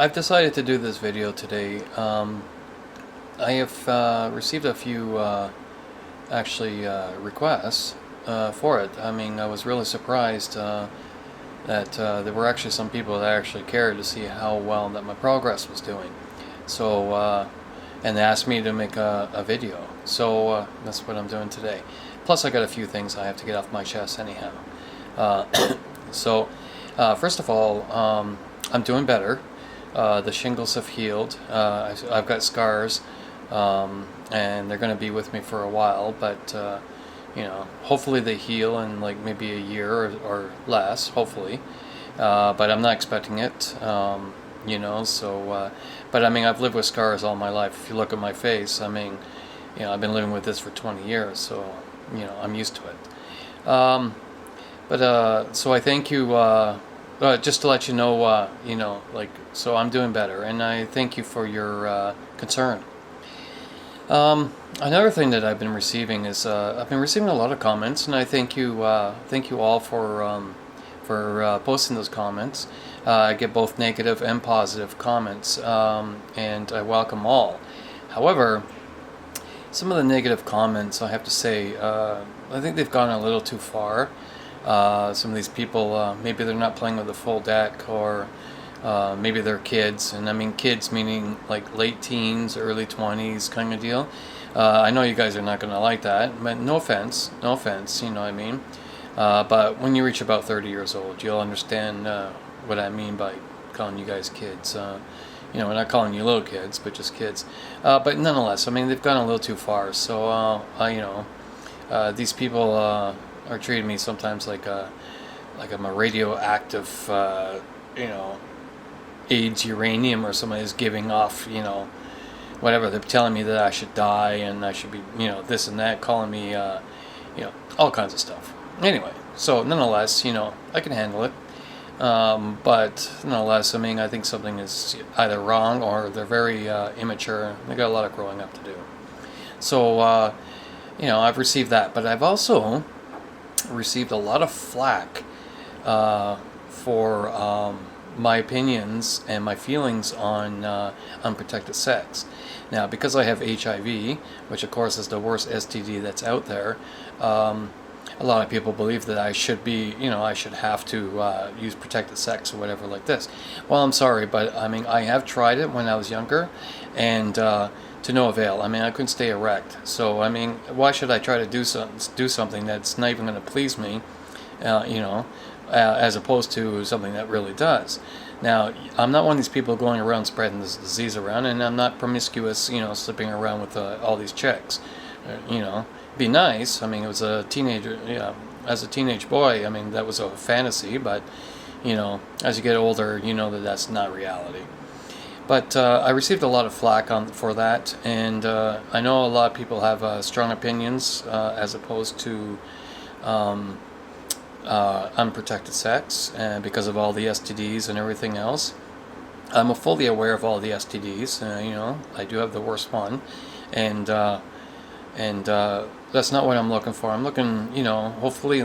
I've decided to do this video today. I have received a few requests for it. I mean, I was really surprised that there were actually some people that actually cared to see how well that my progress was doing. So, and they asked me to make a video. So that's what I'm doing today. Plus, I got a few things I have to get off my chest anyhow. Uh, so, first of all, I'm doing better. The shingles have healed. I've got scars, and they're going to be with me for a while. But hopefully they heal in like maybe a year or less. Hopefully, but I'm not expecting it. But I mean, I've lived with scars all my life. If you look at my face, I mean, I've been living with this for 20 years, so I'm used to it. So I thank you. Just to let you know, so I'm doing better, and I thank you for your concern. Another thing that I've been receiving is I've been receiving a lot of comments, and I thank you all for posting those comments. I get both negative and positive comments, and I welcome all. However, some of the negative comments, I have to say, I think they've gone a little too far. Some of these people, maybe they're not playing with the full deck, or maybe they're kids, and I mean kids meaning like late teens, early 20s kind of deal. I know you guys are not going to like that, but no offense, you know what I mean? But when you reach about 30 years old, you'll understand what I mean by calling you guys kids. We're not calling you little kids, but just kids. But nonetheless, I mean, they've gone a little too far. So, these people are treating me sometimes like I'm a radioactive, AIDS uranium or somebody is giving off, whatever. They're telling me that I should die and I should be, this and that, calling me, all kinds of stuff. Anyway, so nonetheless, I can handle it. But nonetheless, I mean, I think something is either wrong or they're very immature. They got a lot of growing up to do. So, I've received that, but I've also received a lot of flack for my opinions and my feelings on unprotected sex. Now, because I have HIV, which of course is the worst STD that's out there, a lot of people believe that I should be, I should have to use protected sex or whatever like this. Well, I'm sorry, but I mean, I have tried it when I was younger, and to no avail. I mean, I couldn't stay erect. So, I mean, why should I try to do something that's not even going to please me, as opposed to something that really does. Now, I'm not one of these people going around spreading this disease around, and I'm not promiscuous, slipping around with all these chicks. Be nice. I mean, it was a teenager, as a teenage boy, I mean, that was a fantasy, but, as you get older, you know that that's not reality. But I received a lot of flack for that, and I know a lot of people have strong opinions as opposed to unprotected sex, because of all the STDs and everything else. I'm fully aware of all the STDs. I do have the worst one, and that's not what I'm looking for. I'm looking, hopefully,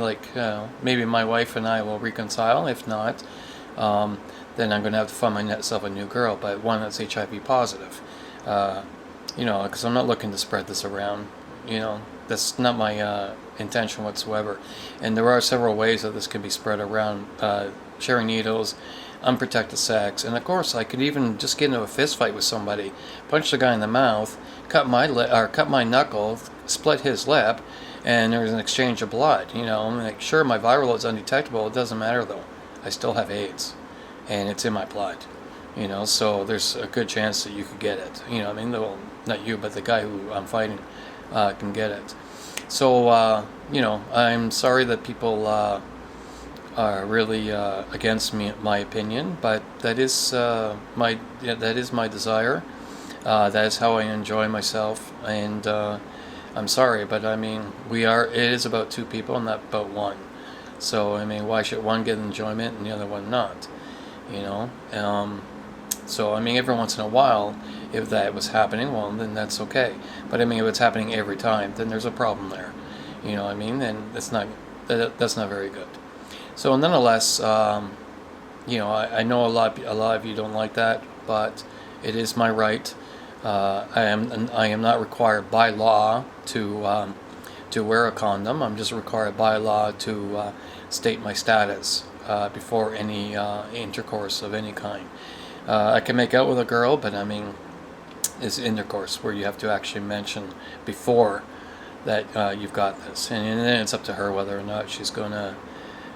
maybe my wife and I will reconcile. If not, then I'm going to have to find myself a new girl, but one that's HIV positive. Because I'm not looking to spread this around. That's not my intention whatsoever. And there are several ways that this can be spread around: sharing needles, unprotected sex, and of course, I could even just get into a fist fight with somebody, punch the guy in the mouth, cut my knuckle, split his lip, and there's an exchange of blood. Sure, my viral load is undetectable. It doesn't matter though. I still have AIDS, and it's in my blood. So there's a good chance that you could get it. Well, not you, but the guy who I'm fighting can get it. So, I'm sorry that people are really against my opinion, but that is my desire. That is how I enjoy myself, and I'm sorry, but I mean, it is about two people, not about one. So, I mean, why should one get enjoyment and the other one not? So, I mean, every once in a while, if that was happening, well, then that's okay. But I mean, if it's happening every time, then there's a problem there. And that's not very good. So, nonetheless, I know a lot of you don't like that. but it is my right. I am not required by law to wear a condom. I'm just required by law to state my status before any intercourse of any kind. I can make out with a girl, but I mean, it's intercourse where you have to actually mention before that you've got this, and then it's up to her whether or not she's going to,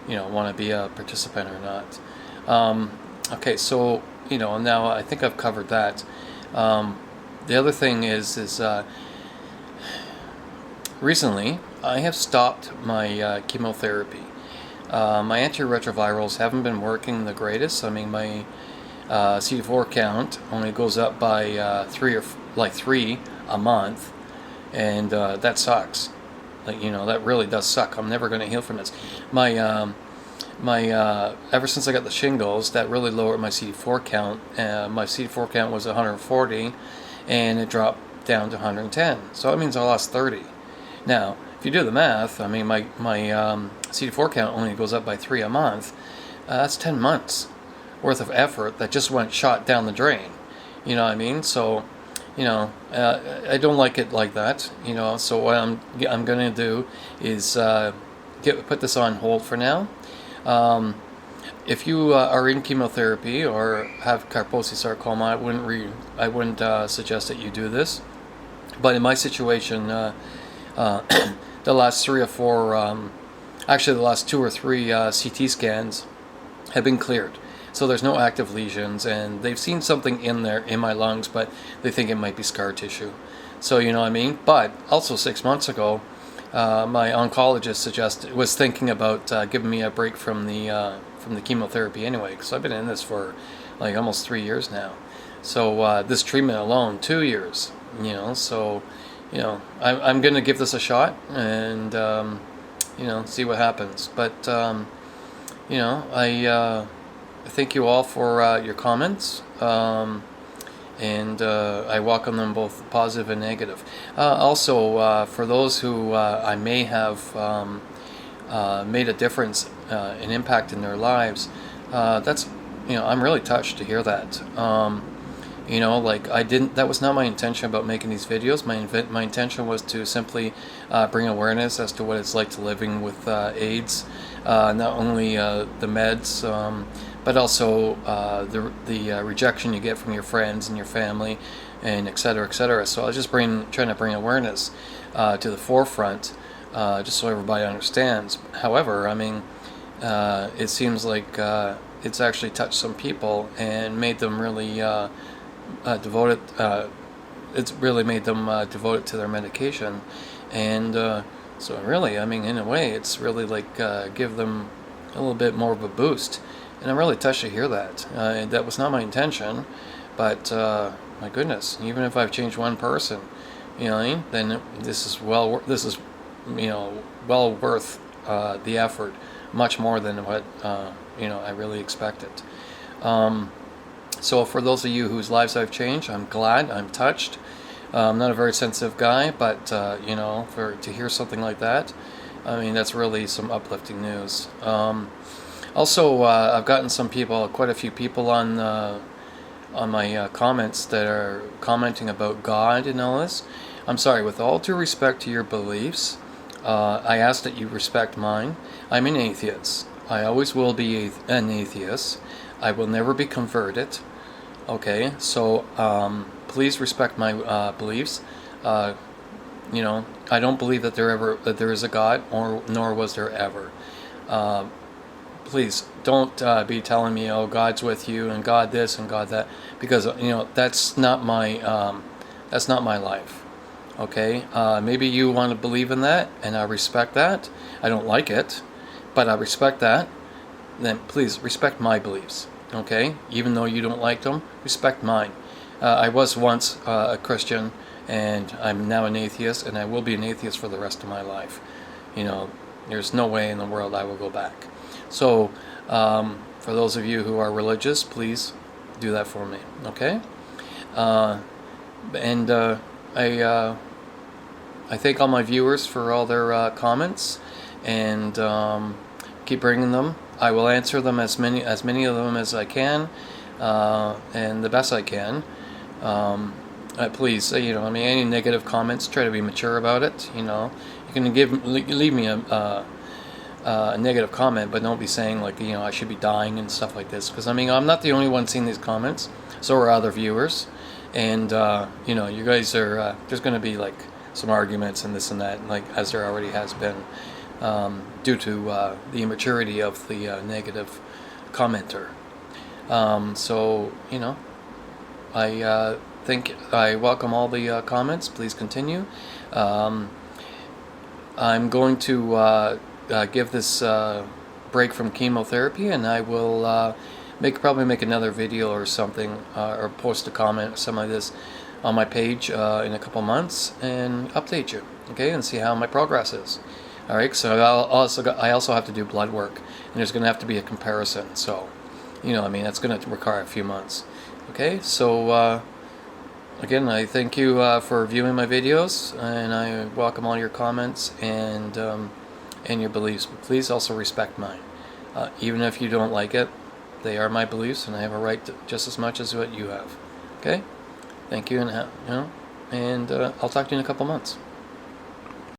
want to be a participant or not. Okay, so now I think I've covered that. The other thing is recently I have stopped my chemotherapy. My antiretrovirals haven't been working the greatest. I mean, my CD4 count only goes up by 3 a month, and that sucks. That really does suck. I'm never going to heal from this. My ever since I got the shingles, that really lowered my CD4 count. My CD4 count was 140, and it dropped down to 110. So that means I lost 30. Now, if you do the math, I mean, my CD4 count only goes up by 3 a month. That's 10 months worth of effort that just went shot down the drain. You know what I mean? So, I don't like it like that. So what I'm going to do is put this on hold for now. If you are in chemotherapy or have Kaposi sarcoma, I wouldn't suggest that you do this. But in my situation, the last 3 or 4, actually the last 2 or 3 CT scans have been cleared. So there's no active lesions, and they've seen something in my lungs, but they think it might be scar tissue. So you know what I mean? But also 6 months ago, my oncologist was thinking about giving me a break from the chemotherapy anyway, because I've been in this for like almost 3 years now. So this treatment alone, 2 years. So I'm going to give this a shot and see what happens. But I thank you all for your comments, and I welcome them both positive and negative. Also, for those who I may have made a difference, an impact in their lives, I'm really touched to hear that. That was not my intention about making these videos. My intention was to simply bring awareness as to what it's like to living with AIDS, not only the meds, but also the rejection you get from your friends and your family, and et cetera, et cetera. So I was just trying to bring awareness to the forefront, just so everybody understands. However, I mean, it seems like it's actually touched some people and made them really devoted. It's really made them devoted to their medication, and so really, I mean, in a way, it's really like give them a little bit more of a boost. And I'm really touched to hear that. That was not my intention, but my goodness, even if I've changed one person, then this is well worth the effort, much more than what I really expected. So for those of you whose lives I've changed, I'm glad, I'm touched. I'm not a very sensitive guy, but to hear something like that, I mean, that's really some uplifting news. Also, I've gotten quite a few people on my comments that are commenting about God and all this. I'm sorry, with all due respect to your beliefs, I ask that you respect mine. I'm an atheist. I always will be an atheist. I will never be converted. Okay, so please respect my beliefs. I don't believe that there is a God, nor was there ever. Please don't be telling me, oh, God's with you and God this and God that, because that's not my life. Okay, maybe you want to believe in that, and I respect that. I don't like it, but I respect that. Then please respect my beliefs. Okay, even though you don't like them, respect mine. I was once a Christian, and I'm now an atheist, and I will be an atheist for the rest of my life. There's no way in the world I will go back. So, for those of you who are religious, please do that for me, okay? And I thank all my viewers for all their comments, and keep bringing them. I will answer them as many of them as I can. and the best I can. Please, any negative comments, try to be mature about it. You can leave me a negative comment, but don't be saying like, I should be dying and stuff like this, because I'm not the only one seeing these comments. So are other viewers, and you guys are. There's going to be like some arguments and this and that, like as there already has been, due to the immaturity of the negative commenter. So I think I welcome all the comments. Please continue. I'm going to give this break from chemotherapy, and I will probably make another video or something, or post a comment or something like this on my page in a couple months and update you, okay, and see how my progress is. All right, so I also have to do blood work, and there's going to have to be a comparison. So, that's going to require a few months. Okay, so again, I thank you for viewing my videos, and I welcome all your comments and your beliefs. But please also respect mine, even if you don't like it. They are my beliefs, and I have a right to just as much as what you have. Okay, thank you, and I'll talk to you in a couple months.